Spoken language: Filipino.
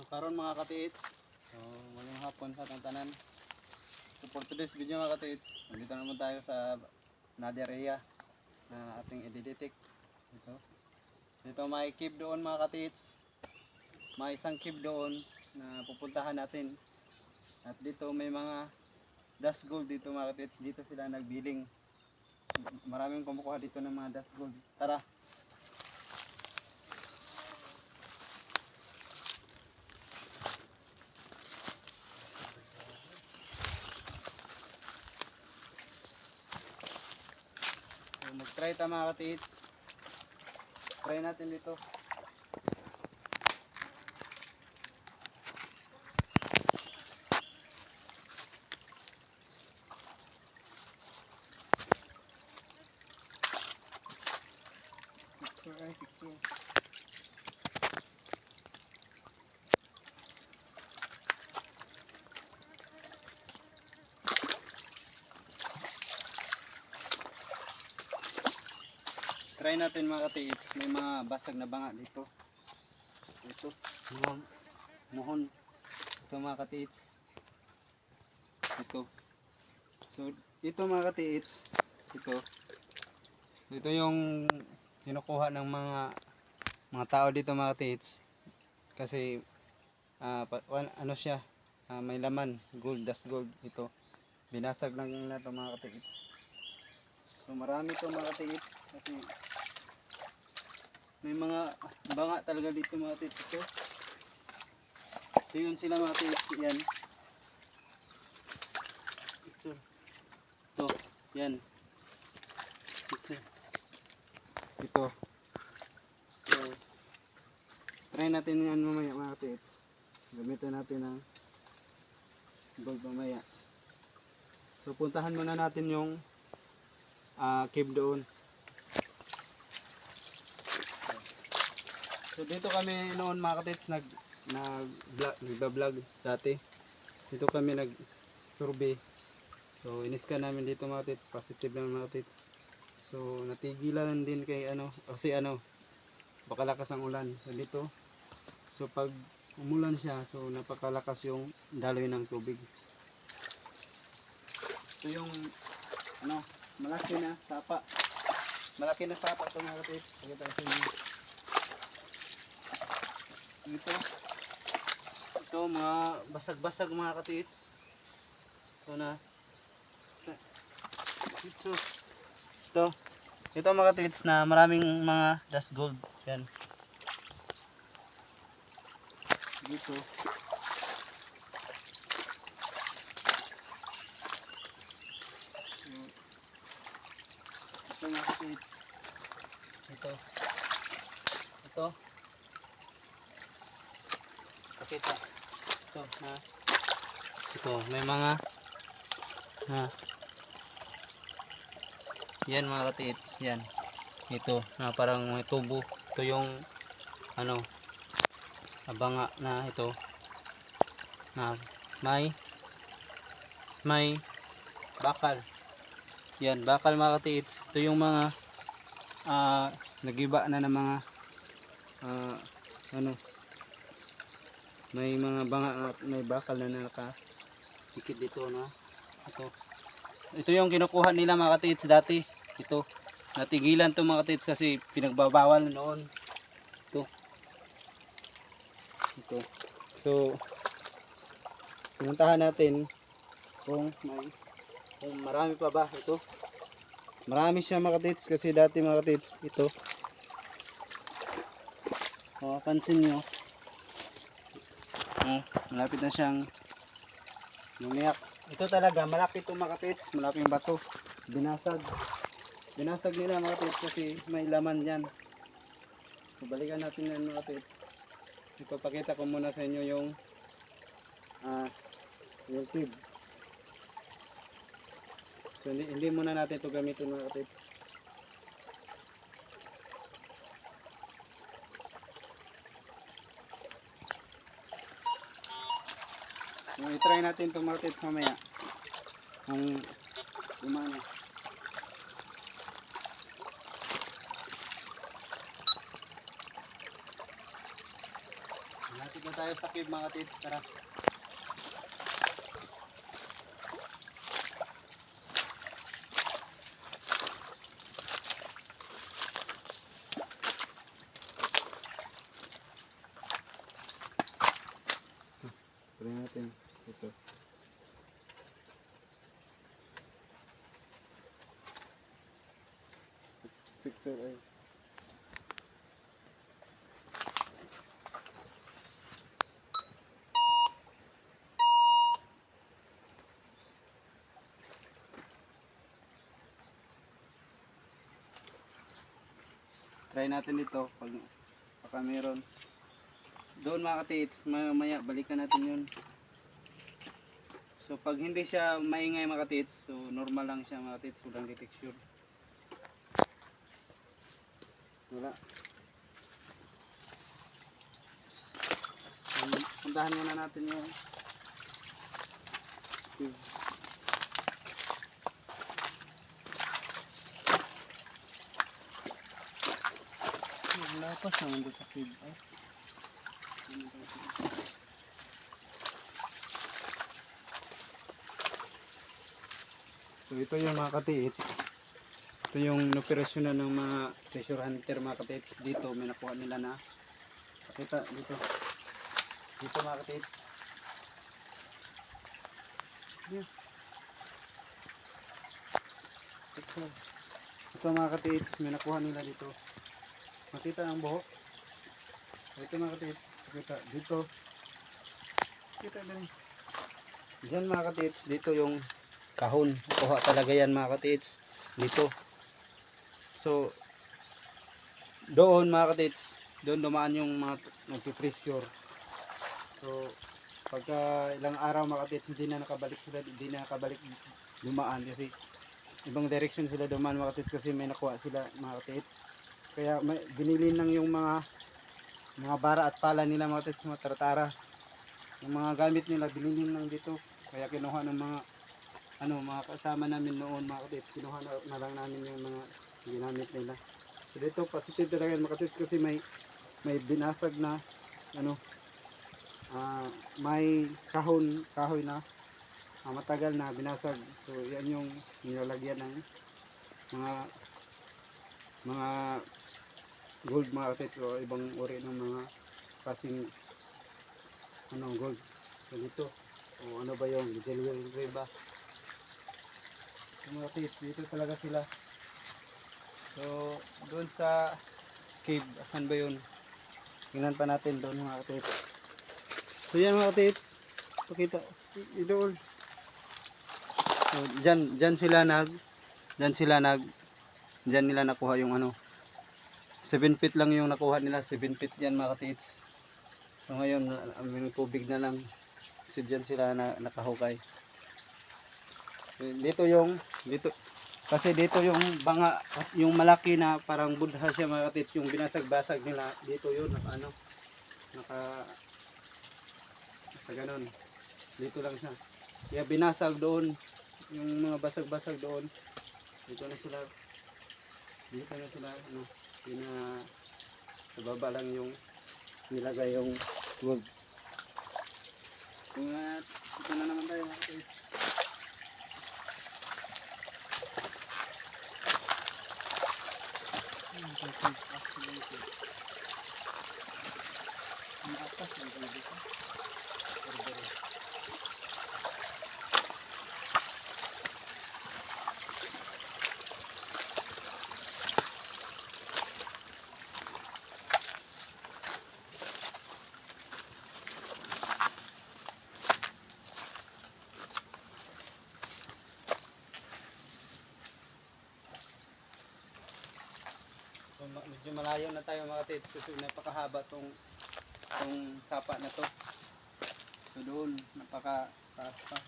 karon mga katiits, so ngayong hapon sa tanan. So for today's video mga katiits, nandito naman tayo sa another area na ating i-detect. Dito may cave doon mga katiits. May isang cave doon na pupuntahan natin. At dito may mga dust gold dito mga katiits. Dito sila nagbiling. Maraming kumukuha dito ng mga dust gold. Tara! So, mag-try tayo mga katiits. Try natin dito. Picture. Try natin mga katiits. May mga basag na banga dito. Ito. Muhon. Ito mga katiits. Ito. So, ito mga katiits. Ito yung kinukuha ng mga tao dito mga katiits. Kasi, ano siya, may laman. Gold, dust gold. Ito. Binasag lang na ito mga katiits. So, marami ito mga katiits. Kasi, may mga banga talaga dito mga katiits. Ito yun sila mga katiits. Yan. Ito. Yan. Ito. So, try natin yan mamaya mga katiits. Gamitin natin ang gold mamaya. So, puntahan muna natin yung cave doon. So, dito kami noon mga katiits nag-vlog dati. Dito kami nag-survey. So, iniskan namin dito mga katiits. Positive lang mga katiits. So, natigilan din kay kasi baka lakas ang ulan. So, dito. So, pag umulan siya, so napakalakas yung daloy ng tubig. Ito yung malaki na sapa. Malaki na sapa ito mga katiits. Pakita ko sa inyo. Ito mga basag-basag mga katiits. Ito mga katiits na maraming mga dust gold. Yan. Dito. Ito mga katiits. Ito. Pakita. Ito may mga yan mga katiits. Yan. Ito na parang may tubo. Ito yung banga na ito na may bakal. Yan, bakal mga katiits. Ito yung mga nagiba na ng mga may mga banga at may bakal na nakadikit dito na ito yung kinukuha nila mga katiits dati. Ito natigilan to mga katiits kasi pinagbabawal noon. Ito. So, pinuntahan natin kung marami pa ba ito. Marami siya mga katiits kasi dati mga katiits ito. Kung mapansin nyo, malapit na siyang lumiyak. Ito talaga, malaki ito mga katiits. Malaking bato. Binasag nila mga katiits kasi may laman yan. So, balikan natin yan mga katiits. Ipapakita ko muna sa inyo yung cave. So hindi muna natin ito gamitin mga katiits. So, i-try natin ito mga katiits mamaya kung gumana. Malapit na tayo sa cave mga tits. Tara. Try natin ito. Picture ay. Try natin dito pag baka meron. Doon mga katits, maya balikan natin yun. So pag hindi siya maingay mga katits, so normal lang siya mga katits, walang detection. Wala. Puntahan muna natin yung lapas naman doon sa cave. Ay. So ito yung mga katiits. Ito yung operasyon na ng mga treasure hunter mga katiits. Dito may nakuha nila na. Pakita dito. Dito mga katiits. Ito mga katiits, may nakuha nila dito. Makita ang buhok. Ito mga katiits. Pakita dito. Kita din. Diyan mga katiits, dito yung kahon. Kuha talaga yan mga katiits. Dito. So, doon mga katiits, doon dumaan yung mga nagpipressure. So, pagka ilang araw mga katiits, hindi na nakabalik sila, hindi na nakabalik dumaan kasi ibang direction sila dumaan mga katiits kasi may nakuha sila mga katiits. Kaya may, binili lang yung mga bara at pala nila mga katiits, mga taratara. Yung mga gamit nila binili lang dito. Kaya kinuha ng mga kasama namin noon mga katiits, kinuha na lang namin yung mga ginamit nila. So dito positive talaga mga katiits kasi may binasag na may kahoy na matagal na binasag. So yan yung nilalagyan ng mga gold mga katiits o ibang uri ng mga kasing gold. So dito o ano ba yung jewelry ba? Mga katiits, dito talaga sila. So doon sa cave, asan ba yun? Tingnan pa natin doon mga katiits. So yan mga katiits, pakita doon. So dyan nila nakuha yung 7 feet lang yung nakuha nila, 7 feet yan mga katiits. So ngayon may tubig na lang. So dyan sila nakahukay. Dito kasi dito yung banga, yung malaki na parang Buddha siya mga katiits, yung binasag-basag nila dito yun naka ganun. Dito lang siya. Kaya binasag doon yung mga basag-basag doon. Dito na sila sa baba lang yung nilagay yung wood. At ito na naman tayo mga katiits. Medyo malayo na tayo mga katiits kasi napakahaba tong sapa na to. So doon napaka taas pa.